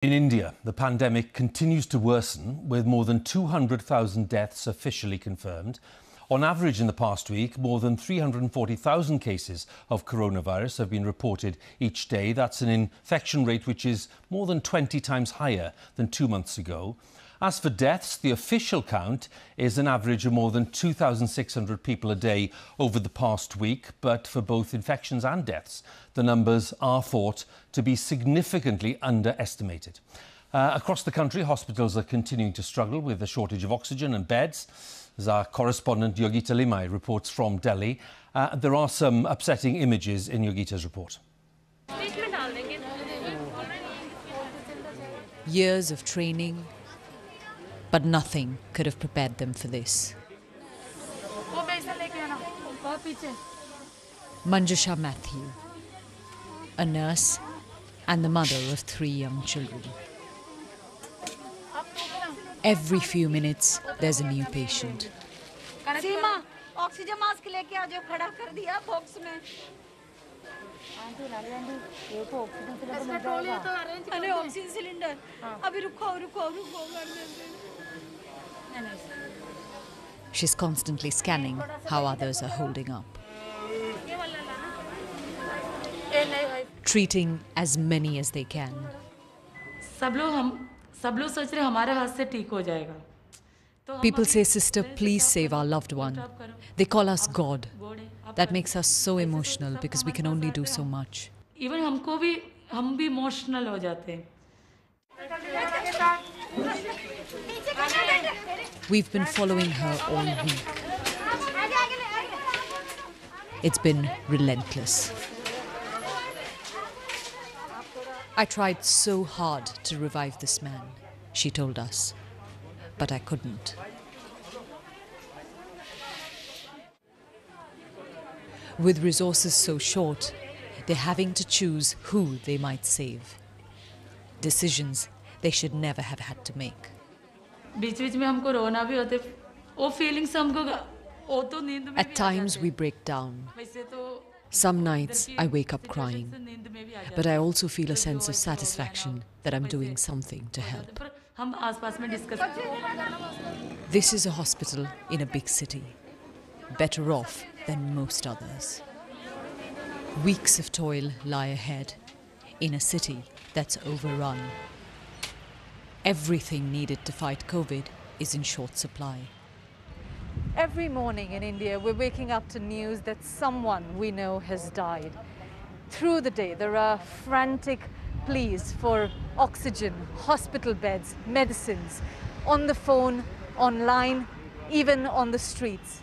In India, the pandemic continues to worsen, with more than 200,000 deaths officially confirmed. On average in the past week, more than 340,000 cases of coronavirus have been reported each day. That's an infection rate which is more than 20 times higher than 2 months ago. As for deaths, the official count is an average of more than 2,600 people a day over the past week. But for both infections and deaths, the numbers are thought to be significantly underestimated. Across the country, hospitals are continuing to struggle with a shortage of oxygen and beds. As our correspondent Yogita Limaye reports from Delhi, there are some upsetting images in Yogita's report. Years of training, but nothing could have prepared them for this. Manjusha Matthew, a nurse and the mother of 3 young children. Every few minutes, there's a new patient. She's constantly scanning how others are holding up. Treating as many as they can. People say, "Sister, please save our loved one." They call us God. That makes us so emotional because we can only do so much. Even हम भी emotional हो जाते हैं. We've been following her all week. It's been relentless. I tried so hard to revive this man, she told us, but I couldn't. With resources so short, they're having to choose who they might save. Decisions they should never have had to make. At times we break down. Some nights I wake up crying, but I also feel a sense of satisfaction that I'm doing something to help. This is a hospital in a big city, better off than most others. Weeks of toil lie ahead in a city that's overrun. Everything needed to fight COVID is in short supply. Every morning in India, we're waking up to news that someone we know has died. Through the day, there are frantic pleas for oxygen, hospital beds, medicines, on the phone, online, even on the streets.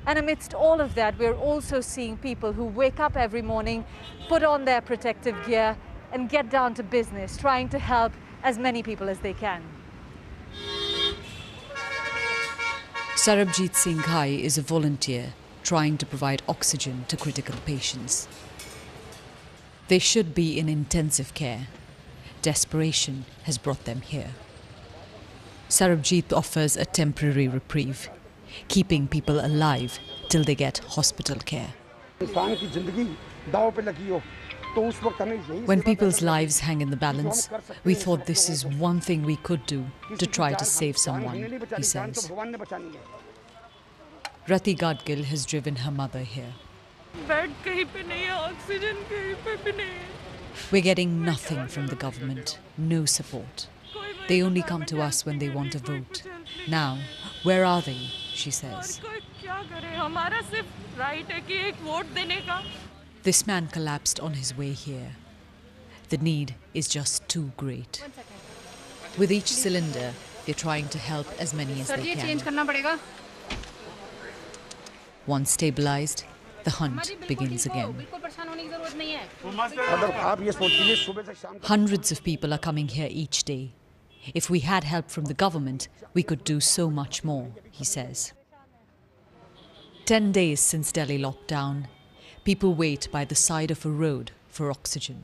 And amidst all of that, we're also seeing people who wake up every morning, put on their protective gear, and get down to business, trying to help as many people as they can. Sarabjit Singh Ghai is a volunteer trying to provide oxygen to critical patients. They should be in intensive care. Desperation has brought them here. Sarabjit offers a temporary reprieve, keeping people alive till they get hospital care. When people's lives hang in the balance, we thought this is one thing we could do to try to save someone, he says. Rati Gadgil has driven her mother here. We're getting nothing from the government, no support. They only come to us when they want a vote. Now, where are they, she says. This man collapsed on his way here. The need is just too great. With each cylinder, they're trying to help as many as they can. Once stabilized, the hunt begins again. Hundreds of people are coming here each day. If we had help from the government, we could do so much more, he says. 10 days since Delhi lockdown, people wait by the side of a road for oxygen.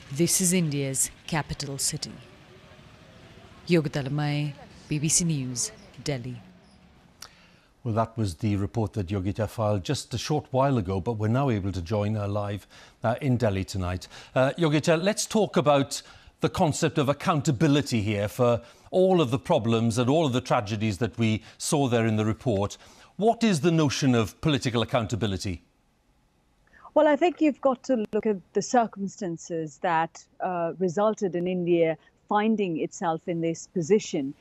This is India's capital city. Yogita Limaye, BBC News, Delhi. Well, that was the report that Yogita filed just a short while ago, but we're now able to join her live in Delhi tonight. Yogita, let's talk about the concept of accountability here for all of the problems and all of the tragedies that we saw there in the report. What is the notion of political accountability? Well, I think you've got to look at the circumstances that resulted in India finding itself in this position.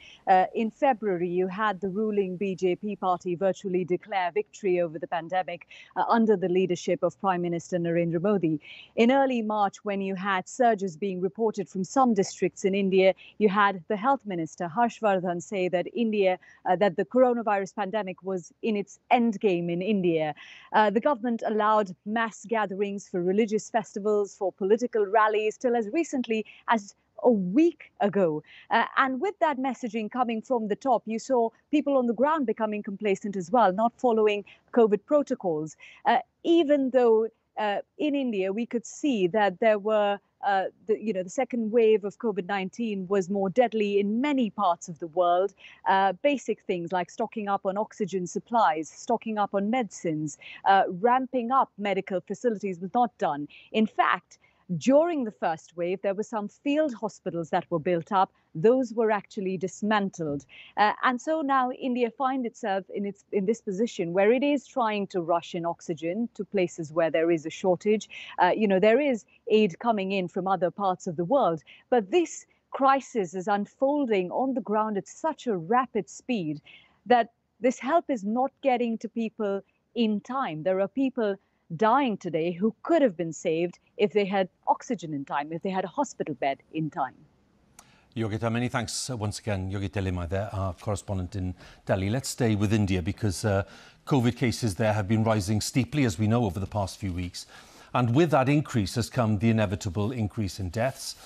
In February, you had the ruling BJP party virtually declare victory over the pandemic under the leadership of Prime Minister Narendra Modi. In early March, when you had surges being reported from some districts in India, you had the health minister, Harshvardhan, say that that the coronavirus pandemic was in its endgame in India. The government allowed mass gatherings for religious festivals, for political rallies, till as recently as a week ago. And with that messaging coming from the top, you saw people on the ground becoming complacent as well, not following COVID protocols. Even though in India, we could see that there were the second wave of COVID-19 was more deadly in many parts of the world. Basic things like stocking up on oxygen supplies, stocking up on medicines, ramping up medical facilities was not done. In fact, during the first wave, there were some field hospitals that were built up. Those were actually dismantled. And so now India finds itself in this position where it is trying to rush in oxygen to places where there is a shortage. There is aid coming in from other parts of the world. But this crisis is unfolding on the ground at such a rapid speed that this help is not getting to people in time. There are people dying today who could have been saved if they had oxygen in time, if they had a hospital bed in time. Yogita, many thanks once again. Yogita Limaye there, our correspondent in Delhi. Let's stay with India because COVID cases there have been rising steeply, as we know, over the past few weeks. And with that increase has come the inevitable increase in deaths.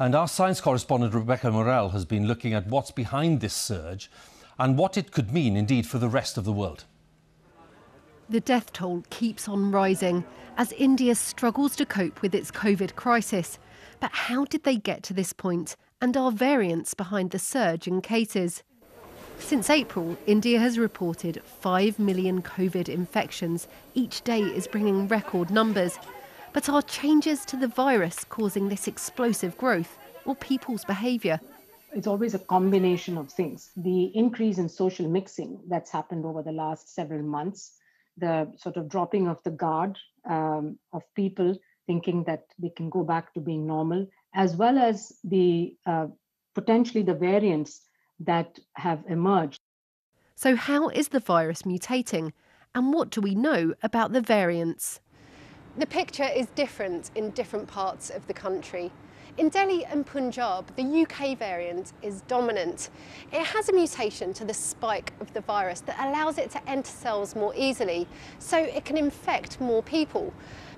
And our science correspondent, Rebecca Morelle, has been looking at what's behind this surge and what it could mean, indeed, for the rest of the world. The death toll keeps on rising as India struggles to cope with its COVID crisis. But how did they get to this point? And are variants behind the surge in cases? Since April, India has reported 5 million COVID infections. Each day is bringing record numbers. But are changes to the virus causing this explosive growth or people's behaviour? It's always a combination of things. The increase in social mixing that's happened over the last several months, the sort of dropping of the guard of people thinking that they can go back to being normal, as well as the potentially the variants that have emerged. So how is the virus mutating? And what do we know about the variants? The picture is different in different parts of the country. In Delhi and Punjab, the UK variant is dominant. It has a mutation to the spike of the virus that allows it to enter cells more easily, so it can infect more people.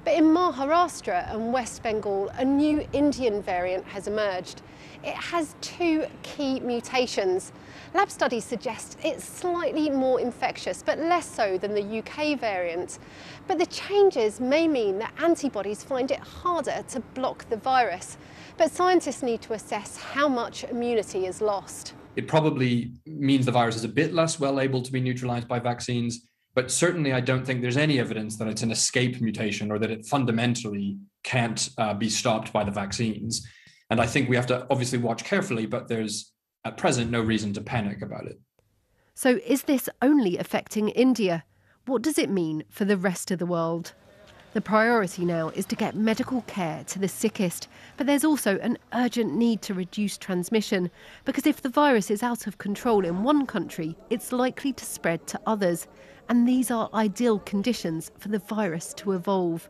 But in Maharashtra and West Bengal, a new Indian variant has emerged. It has 2 key mutations. Lab studies suggest it's slightly more infectious, but less so than the UK variant. But the changes may mean that antibodies find it harder to block the virus. But scientists need to assess how much immunity is lost. It probably means the virus is a bit less well able to be neutralized by vaccines, but certainly I don't think there's any evidence that it's an escape mutation or that it fundamentally can't be stopped by the vaccines. And I think we have to obviously watch carefully, but there's at present no reason to panic about it. So is this only affecting India? What does it mean for the rest of the world? The priority now is to get medical care to the sickest, but there's also an urgent need to reduce transmission, because if the virus is out of control in one country, it's likely to spread to others. And these are ideal conditions for the virus to evolve.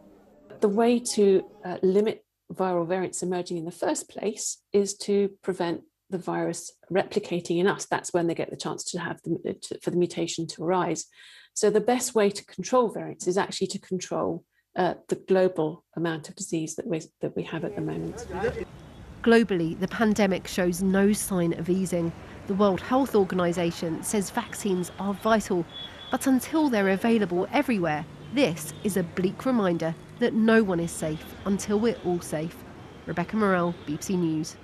The way to limit viral variants emerging in the first place is to prevent the virus replicating in us. That's when they get the chance to have for the mutation to arise. So the best way to control variants is actually to control the global amount of disease that we have at the moment. Globally, the pandemic shows no sign of easing. The World Health Organization says vaccines are vital, but until they're available everywhere, this is a bleak reminder that no one is safe until we're all safe. Rebecca Morelle, BBC News.